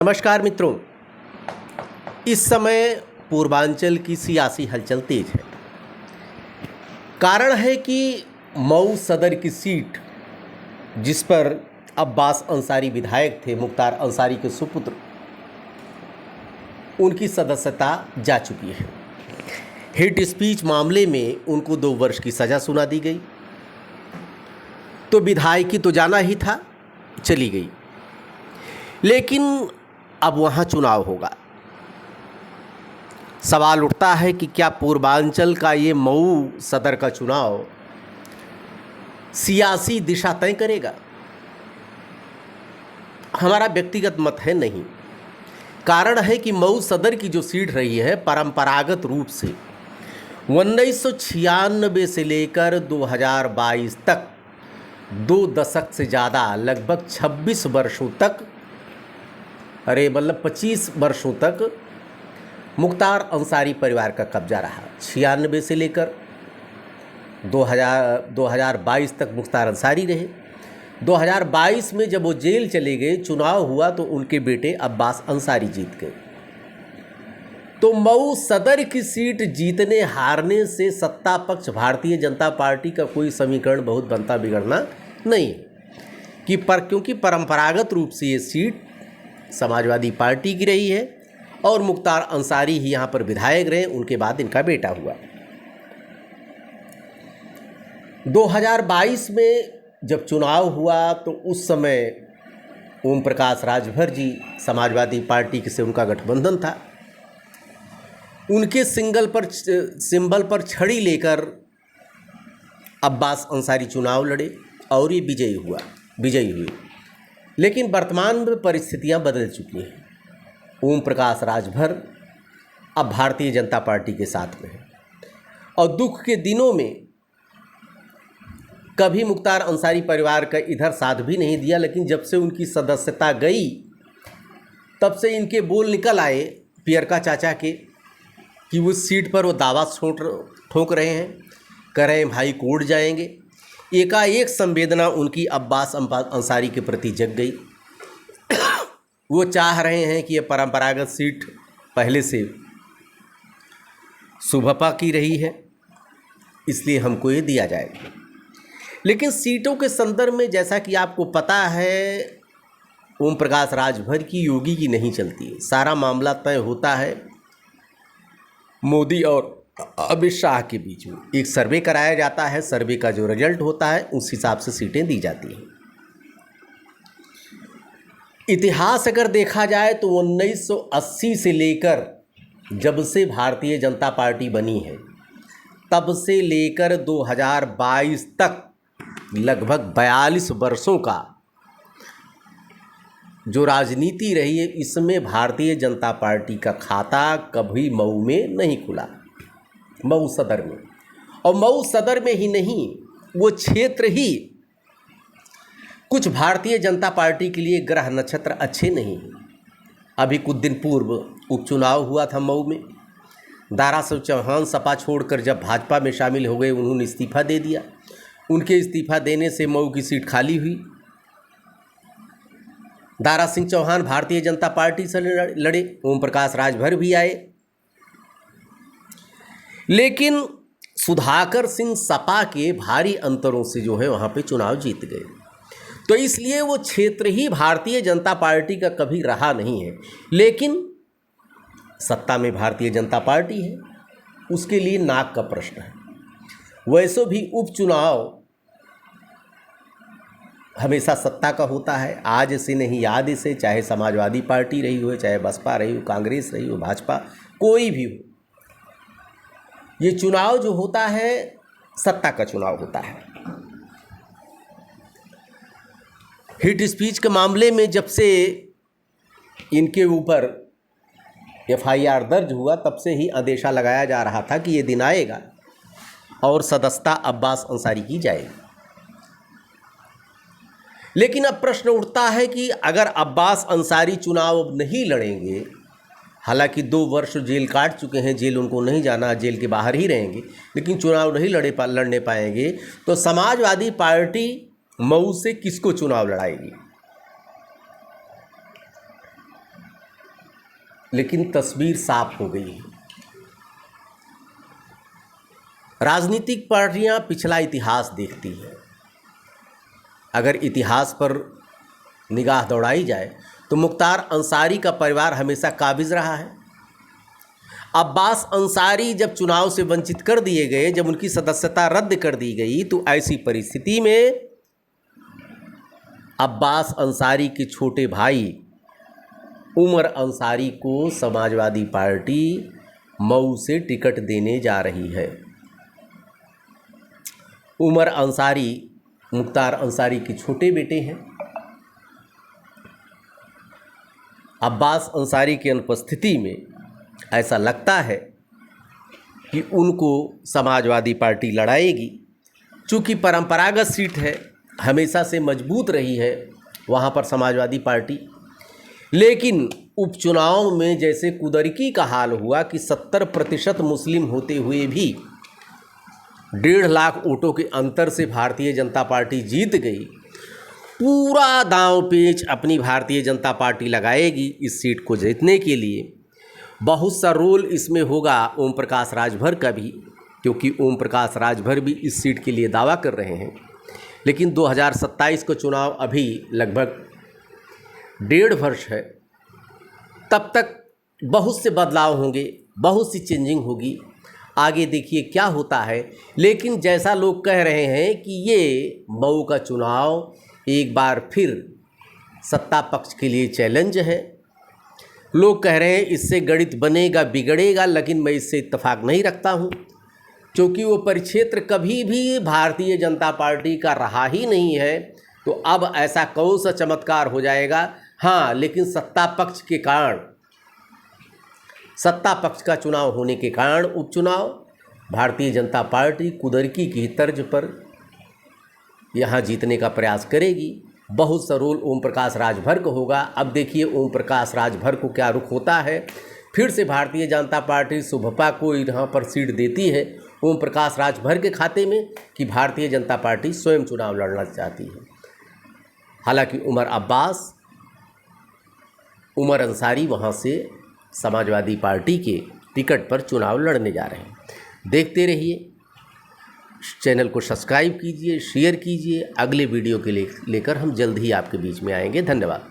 नमस्कार मित्रों। इस समय पूर्वांचल की सियासी हलचल तेज है। कारण है कि मऊ सदर की सीट जिस पर अब्बास अंसारी विधायक थे, मुख्तार अंसारी के सुपुत्र, उनकी सदस्यता जा चुकी है। हेट स्पीच मामले में उनको 2 वर्ष की सज़ा सुना दी गई। तो विधायकी तो जाना ही था, चली गई। लेकिन अब वहाँ चुनाव होगा। सवाल उठता है कि क्या पूर्वांचल का ये मऊ सदर का चुनाव सियासी दिशा तय करेगा? हमारा व्यक्तिगत मत है नहीं। कारण है कि मऊ सदर की जो सीट रही है, परंपरागत रूप से 1996 से लेकर 2022 तक 2 दशक से ज़्यादा, लगभग 26 वर्षों तक, 25 वर्षों तक मुख्तार अंसारी परिवार का कब्जा रहा। 96 से लेकर 2022 तक मुख्तार अंसारी रहे। 2022 में जब वो जेल चले गए, चुनाव हुआ तो उनके बेटे अब्बास अंसारी जीत गए। तो मऊ सदर की सीट जीतने हारने से सत्ता पक्ष भारतीय जनता पार्टी का कोई समीकरण बहुत बनता बिगड़ना नहीं कि क्योंकि परंपरागत रूप से ये सीट समाजवादी पार्टी की रही है और मुख्तार अंसारी ही यहाँ पर विधायक रहे। उनके बाद इनका बेटा हुआ। 2022 में जब चुनाव हुआ तो उस समय ओम प्रकाश राजभर जी, समाजवादी पार्टी से उनका गठबंधन था, उनके सिंबल पर छड़ी लेकर अब्बास अंसारी चुनाव लड़े और ये विजयी हुए। लेकिन वर्तमान में परिस्थितियां बदल चुकी हैं। ओम प्रकाश राजभर अब भारतीय जनता पार्टी के साथ में है और दुख के दिनों में कभी मुख्तार अंसारी परिवार का इधर साथ भी नहीं दिया। लेकिन जब से उनकी सदस्यता गई, तब से इनके बोल निकल आए पियरका चाचा के कि उस सीट पर वो दावा ठोक रहे हैं, कह रहे हैं भाई कोर्ट जाएंगे। एकाएक संवेदना उनकी अब्बास अंसारी के प्रति जग गई। वो चाह रहे हैं कि ये परंपरागत सीट पहले से सुभपा की रही है, इसलिए हमको ये दिया जाएगा। लेकिन सीटों के संदर्भ में जैसा कि आपको पता है, ओम प्रकाश राजभर की योगी की नहीं चलती है। सारा मामला तय होता है मोदी और अमित शाह के बीच में। एक सर्वे कराया जाता है, सर्वे का जो रिजल्ट होता है उस हिसाब से सीटें दी जाती हैं। इतिहास अगर देखा जाए तो 1980 से लेकर जब से भारतीय जनता पार्टी बनी है, तब से लेकर 2022 तक लगभग 42 वर्षों का जो राजनीति रही है, इसमें भारतीय जनता पार्टी का खाता कभी मऊ में नहीं खुला, मऊ सदर में। और मऊ सदर में ही नहीं, वो क्षेत्र ही कुछ भारतीय जनता पार्टी के लिए ग्रह नक्षत्र अच्छे नहीं हैं। अभी कुछ दिन पूर्व उपचुनाव हुआ था मऊ में। दारा सिंह चौहान सपा छोड़कर जब भाजपा में शामिल हो गए, उन्होंने इस्तीफा दे दिया। उनके इस्तीफा देने से मऊ की सीट खाली हुई। दारा सिंह चौहान भारतीय जनता पार्टी से लड़े, ओम प्रकाश राजभर भी आए, लेकिन सुधाकर सिंह सपा के भारी अंतरों से जो है वहाँ पे चुनाव जीत गए। तो इसलिए वो क्षेत्र ही भारतीय जनता पार्टी का कभी रहा नहीं है। लेकिन सत्ता में भारतीय जनता पार्टी है, उसके लिए नाक का प्रश्न है। वैसे भी उपचुनाव हमेशा सत्ता का होता है, आज से नहीं याद से, चाहे समाजवादी पार्टी रही हो, चाहे बसपा रही हो, कांग्रेस रही हो, भाजपा, कोई भी हो, ये चुनाव जो होता है सत्ता का चुनाव होता है। हेट स्पीच के मामले में जब से इनके ऊपर FIR दर्ज हुआ, तब से ही अंदेशा लगाया जा रहा था कि ये दिन आएगा और सदस्यता अब्बास अंसारी की जाएगी। लेकिन अब प्रश्न उठता है कि अगर अब्बास अंसारी चुनाव अब नहीं लड़ेंगे, हालांकि 2 वर्ष जेल काट चुके हैं, जेल उनको नहीं जाना, जेल के बाहर ही रहेंगे, लेकिन चुनाव नहीं लड़ने पाएंगे, तो समाजवादी पार्टी मऊ से किसको चुनाव लड़ाएगी? लेकिन तस्वीर साफ हो गई है। राजनीतिक पार्टियां पिछला इतिहास देखती हैं। अगर इतिहास पर निगाह दौड़ाई जाए तो मुख्तार अंसारी का परिवार हमेशा काबिज रहा है। अब्बास अंसारी जब चुनाव से वंचित कर दिए गए, जब उनकी सदस्यता रद्द कर दी गई, तो ऐसी परिस्थिति में अब्बास अंसारी के छोटे भाई उमर अंसारी को समाजवादी पार्टी मऊ से टिकट देने जा रही है। उमर अंसारी मुख्तार अंसारी के छोटे बेटे हैं। अब्बास अंसारी की अनुपस्थिति में ऐसा लगता है कि उनको समाजवादी पार्टी लड़ाएगी। चूँकि परंपरागत सीट है, हमेशा से मजबूत रही है वहाँ पर समाजवादी पार्टी। लेकिन उपचुनाव में जैसे कुदरकी का हाल हुआ कि 70% मुस्लिम होते हुए भी 1.5 लाख वोटों के अंतर से भारतीय जनता पार्टी जीत गई। पूरा दांव पेच अपनी भारतीय जनता पार्टी लगाएगी इस सीट को जीतने के लिए। बहुत सा रोल इसमें होगा ओम प्रकाश राजभर का भी, क्योंकि ओम प्रकाश राजभर भी इस सीट के लिए दावा कर रहे हैं। लेकिन 2027 का चुनाव अभी लगभग 1.5 वर्ष है, तब तक बहुत से बदलाव होंगे, बहुत सी चेंजिंग होगी। आगे देखिए क्या होता है। लेकिन जैसा लोग कह रहे हैं कि ये मऊ का चुनाव एक बार फिर सत्ता पक्ष के लिए चैलेंज है। लोग कह रहे हैं इससे गणित बनेगा बिगड़ेगा, लेकिन मैं इससे इत्तेफाक नहीं रखता हूँ, क्योंकि वो परिक्षेत्र कभी भी भारतीय जनता पार्टी का रहा ही नहीं है। तो अब ऐसा कौन सा चमत्कार हो जाएगा। हाँ, लेकिन सत्ता पक्ष के कारण, सत्ता पक्ष का चुनाव होने के कारण उपचुनाव भारतीय जनता पार्टी कुदरकी की तर्ज पर यहाँ जीतने का प्रयास करेगी। बहुत सा रोल ओम प्रकाश राजभर को होगा। अब देखिए ओम प्रकाश राजभर को क्या रुख होता है। फिर से भारतीय जनता पार्टी सुभपा को यहाँ पर सीट देती है ओम प्रकाश राजभर के खाते में, कि भारतीय जनता पार्टी स्वयं चुनाव लड़ना चाहती है। हालांकि उमर अंसारी वहाँ से समाजवादी पार्टी के टिकट पर चुनाव लड़ने जा रहे हैं। देखते रहिए, चैनल को सब्सक्राइब कीजिए, शेयर कीजिए। अगले वीडियो के लेकर हम जल्द ही आपके बीच में आएंगे। धन्यवाद।